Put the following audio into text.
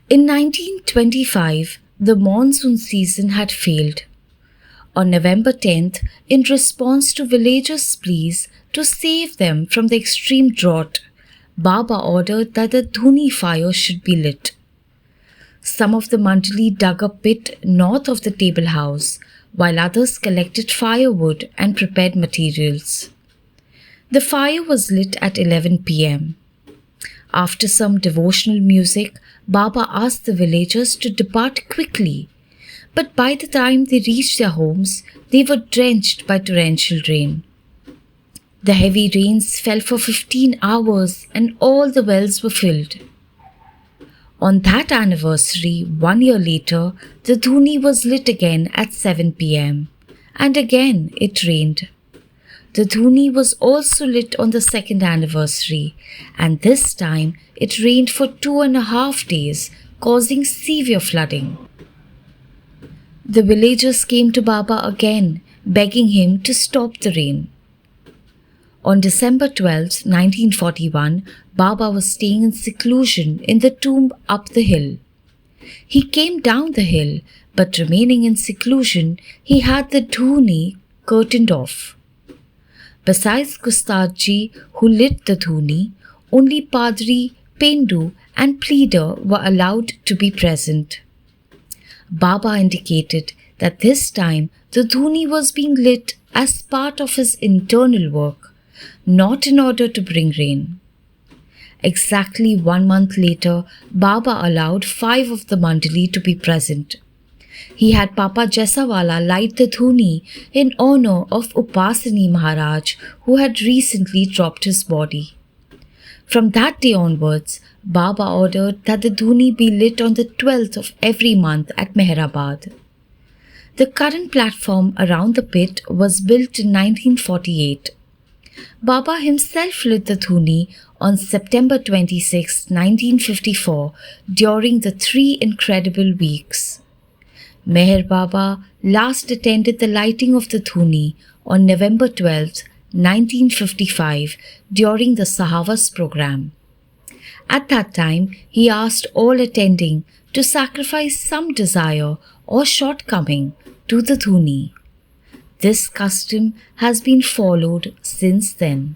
In 1925, the monsoon season had failed. On November 10th, in response to villagers' pleas to save them from the extreme drought, Baba ordered that the Dhuni fire should be lit. Some of the mandali dug a pit north of the table house, while others collected firewood and prepared materials. The fire was lit at 11 p.m. After some devotional music, Baba asked the villagers to depart quickly, but by the time they reached their homes, they were drenched by torrential rain. The heavy rains fell for 15 hours and all the wells were filled. On that anniversary, 1 year later, the Dhuni was lit again at 7 p.m. and again it rained. The Dhuni was also lit on the second anniversary, and this time it rained for 2.5 days, causing severe flooding. The villagers came to Baba again, begging him to stop the rain. On December 12, 1941, Baba was staying in seclusion in the tomb up the hill. He came down the hill, but remaining in seclusion, he had the Dhuni curtained off. Besides Gustadji, who lit the Dhuni, only Padri, Pendu and Pleader were allowed to be present. Baba indicated that this time the Dhuni was being lit as part of his internal work, not in order to bring rain. Exactly 1 month later, Baba allowed 5 of the mandali to be present. He had Papa Jaisawala light the Dhuni in honor of Upasani Maharaj, who had recently dropped his body. From that day onwards, Baba ordered that the Dhuni be lit on the 12th of every month at Meherabad. The current platform around the pit was built in 1948. Baba himself lit the Dhuni on September 26, 1954, during the 3 incredible weeks. Meher Baba last attended the lighting of the Dhuni on November 12, 1955, during the Sahavas program. At that time, he asked all attending to sacrifice some desire or shortcoming to the Dhuni. This custom has been followed since then.